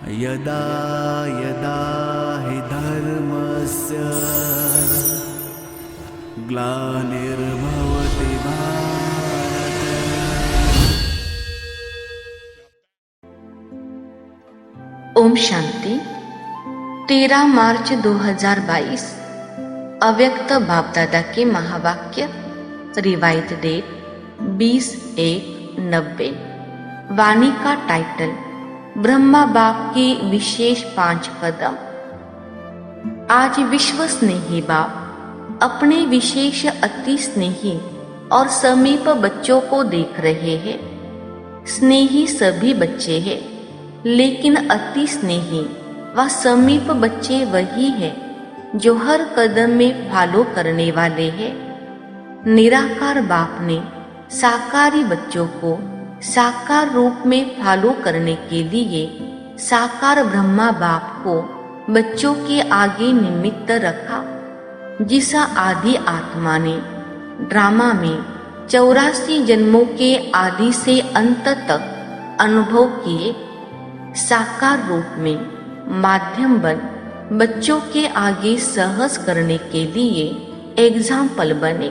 यदा यदा हि धर्मस्य ग्लानिर्भवति भारत। ओम शांति। 13 मार्च 2022 अव्यक्त बाप दादा के महावाक्य। Revise date 20/1/90। वाणी का टाइटल ब्रह्मा बाप के विशेष 5 कदम। आज विश्व स्नेही बाप अपने विशेष अति स्नेही और समीप बच्चों को देख रहे हैं। स्नेही सभी बच्चे हैं, लेकिन अति स्नेही व समीप बच्चे वही है जो हर कदम में फॉलो करने वाले हैं। निराकार बाप ने साकारी बच्चों को साकार रूप में फॉलो करने के लिए साकार ब्रह्मा बाप को बच्चों के आगे निमित्त रखा। जिस आदि आत्मा ने ड्रामा में 84 जन्मों के आदि से अंत तक अनुभव किए, साकार रूप में माध्यम बन बच्चों के आगे सहज करने के लिए एग्जाम्पल बने।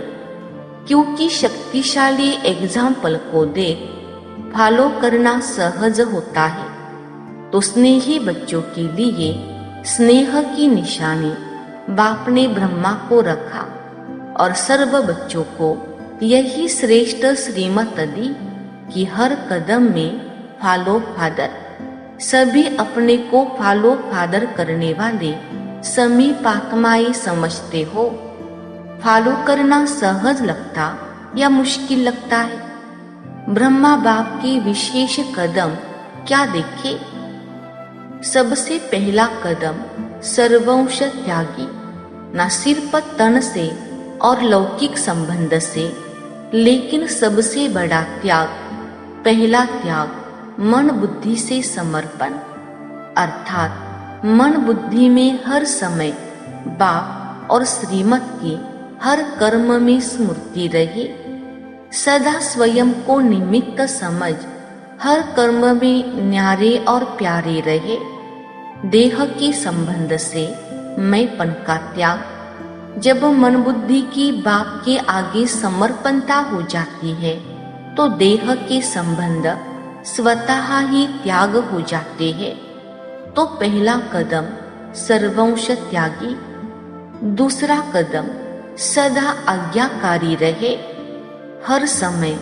क्योंकि शक्तिशाली एग्जाम्पल को देख फॉलो करना सहज होता है, तो स्नेही बच्चों के लिए स्नेह की निशानी बाप ने ब्रह्मा को रखा और सर्व बच्चों को यही श्रेष्ठ श्रीमत दी कि हर कदम में फॉलो फादर। सभी अपने को फॉलो फादर करने वाले समीप आत्माएं समझते हो। फॉलो करना सहज लगता या मुश्किल लगता है? ब्रह्मा बाप के विशेष कदम क्या देखे? सबसे पहला कदम सर्वंश त्यागी, न सिर्फ तन से और लौकिक संबंध से, लेकिन सबसे बड़ा त्याग, पहला त्याग मन बुद्धि से समर्पण। अर्थात मन बुद्धि में हर समय बाप और श्रीमत की हर कर्म में स्मृति रहे। सदा स्वयं को निमित्त समझ हर कर्म में न्यारे और प्यारे रहे। देह के संबंध से मैंपन का त्याग। जब मन बुद्धि की बाप के आगे समर्पणता हो जाती है, तो देह के संबंध स्वतः ही त्याग हो जाते हैं। तो पहला कदम सर्वंश त्यागी। दूसरा कदम सदा आज्ञाकारी रहे। हर समय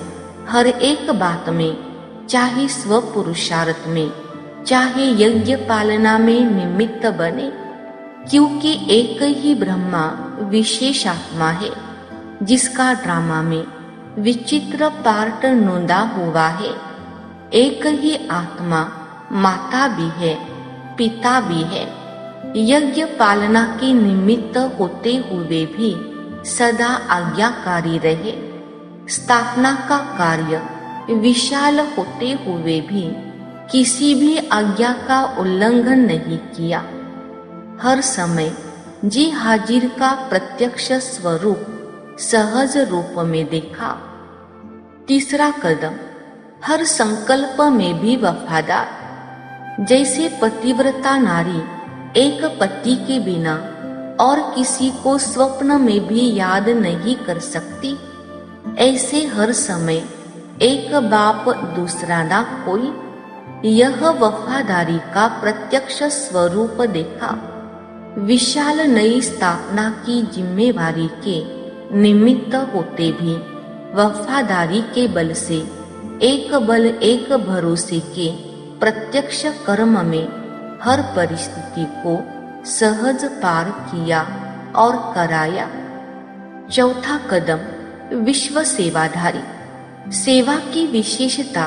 हर एक बात में, चाहे स्व पुरुषार्थ में, चाहे यज्ञ पालना में निमित्त बने। क्योंकि एक ही ब्रह्मा विशेष आत्मा है, जिसका ड्रामा में विचित्र पार्ट नोंदा हुआ है। एक ही आत्मा माता भी है, पिता भी है। यज्ञ पालना के निमित्त होते हुए भी सदा आज्ञाकारी रहे। स्थापना का कार्य विशाल होते हुए भी किसी भी आज्ञा का उल्लंघन नहीं किया। हर समय जी हाजिर का प्रत्यक्ष स्वरूप सहज रूप में देखा। तीसरा कदम हर संकल्प में भी वफादार। जैसे पतिव्रता नारी एक पति के बिना और किसी को स्वप्न में भी याद नहीं कर सकती, ऐसे हर समय एक बाप दूसरा ना कोई। यह वफादारी का प्रत्यक्ष स्वरूप देखा। विशाल नई स्थापना की जिम्मेवारी के निमित्त होते भी वफादारी के बल से एक भरोसे के प्रत्यक्ष कर्म में हर परिस्थिति को सहज पार किया और कराया। चौथा कदम विश्व सेवाधारी। सेवा की विशेषता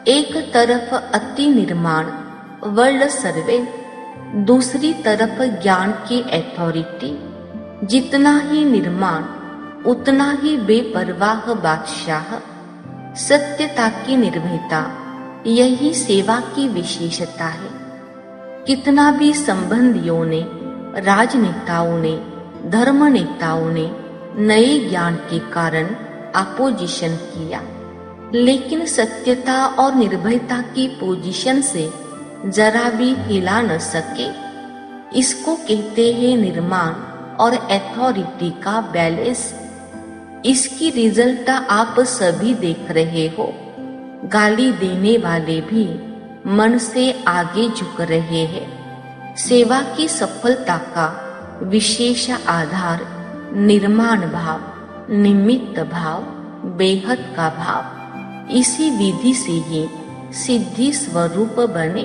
एक तरफ अति निर्माण वर्ल्ड सर्वे, दूसरी तरफ ज्ञान की अथॉरिटी। जितना ही निर्माण उतना ही बेपरवाह बादशाह। सत्यता की निर्भयता, यही सेवा की विशेषता है। कितना भी संबंधियों ने, राजनेताओं ने, धर्म नेताओं ने नए ज्ञान के कारण अपोजिशन किया, लेकिन सत्यता और निर्भयता की पोजीशन से जरा भी हिला न सके। इसको कहते हैं निर्माण और अथॉरिटी का बैलेंस। इसकी रिजल्ट आप सभी देख रहे हो। गाली देने वाले भी मन से आगे झुक रहे हैं। सेवा की सफलता का विशेष आधार निर्माण भाव, निमित्त भाव, बेहद का भाव। इसी विधि से ही सिद्धि स्वरूप बने।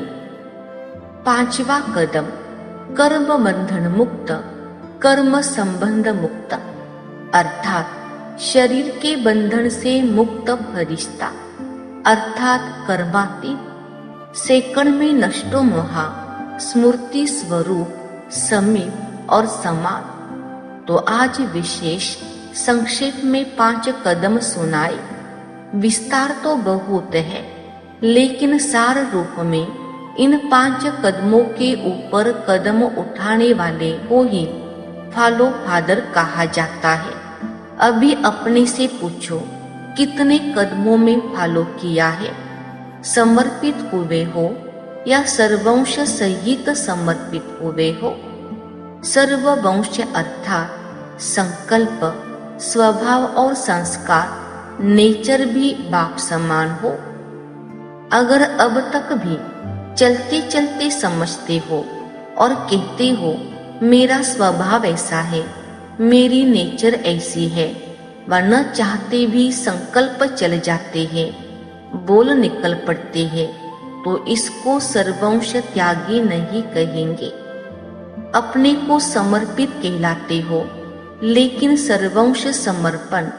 पांचवा कदम कर्म बंधन मुक्त, कर्म संबंध मुक्त, अर्थात शरीर के बंधन से मुक्त फरिश्ता, अर्थात कर्मातीत, सेकंड में नष्टो मोहा, स्मृति स्वरूप, समीप और समान। तो आज विशेष संक्षेप में 5 कदम सुनाए। विस्तार तो बहुत है, लेकिन सार रूप में इन 5 कदमों के ऊपर कदम उठाने वाले को ही फॉलो फादर कहा जाता है। अभी अपने से पूछो, कितने कदमों में फॉलो किया है? समर्पित हुए हो या सर्वंश सहित समर्पित हुए हो? सर्ववंश अर्थात संकल्प, स्वभाव और संस्कार, नेचर भी बाप समान हो। अगर अब तक भी चलते चलते समझते हो और कहते हो मेरा स्वभाव ऐसा है, मेरी नेचर ऐसी है, व न चाहते भी संकल्प चल जाते हैं, बोल निकल पड़ते हैं, तो इसको सर्वंश त्यागी नहीं कहेंगे। अपने को समर्पित कहलाते हो, लेकिन सर्वंश समर्पण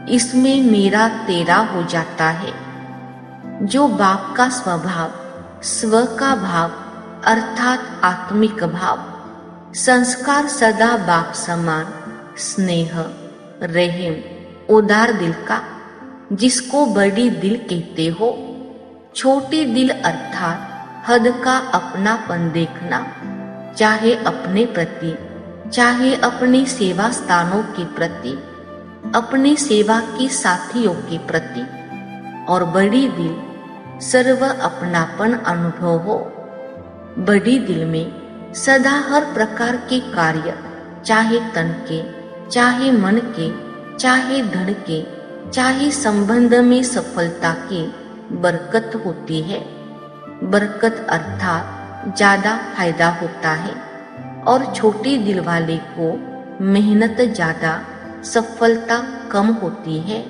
इसमें मेरा तेरा हो जाता है। जो बाप का स्वभाव, स्व का भाव अर्थात आत्मिक भाव, संस्कार सदा बाप समान, स्नेह, रहम, उदार दिल का, जिसको बड़ी दिल कहते हो। छोटी दिल अर्थात हद का अपनापन देखना, चाहे अपने प्रति, चाहे अपने सेवा स्थानों के प्रति, अपने सेवा के साथियों के प्रति। और बड़ी दिल सर्व अपनापन अनुभव हो। बड़ी दिल में सदा हर प्रकार के कार्य, चाहे तन के, चाहे मन के, चाहे धन के, चाहे संबंध में सफलता की बरकत होती है। बरकत अर्थात ज्यादा फायदा होता है, और छोटे दिल वाले को मेहनत ज्यादा, सफलता कम होती है।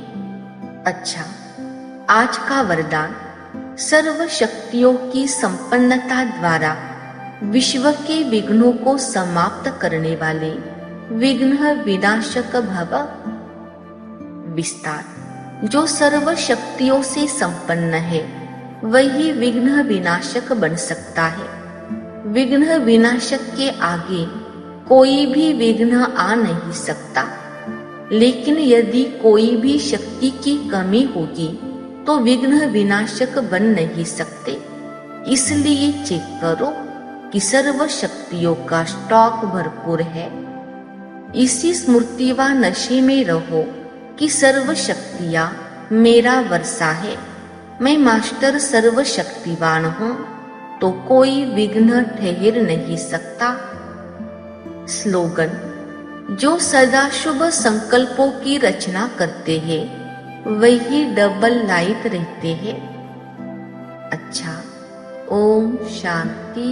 अच्छा, आज का वरदान सर्व शक्तियों की संपन्नता द्वारा विश्व के विघ्नों को समाप्त करने वाले विघ्न विनाशक भव। विस्तार, जो सर्व शक्तियों से संपन्न है वही विघ्न विनाशक बन सकता है। विघ्न विनाशक के आगे कोई भी विघ्न आ नहीं सकता। लेकिन यदि कोई भी शक्ति की कमी होगी तो विघ्न विनाशक बन नहीं सकते। इसलिए चेक करो कि सर्व शक्तियों का स्टॉक भरपूर है। इसी स्मृति व नशे में रहो कि सर्व शक्तियां मेरा वर्षा है, मैं मास्टर सर्व शक्तिवान हूँ, तो कोई विघ्न ठहर नहीं सकता। स्लोगन, जो सदा शुभ संकल्पों की रचना करते हैं वही डबल लाइट रहते हैं। अच्छा, ओम शांति।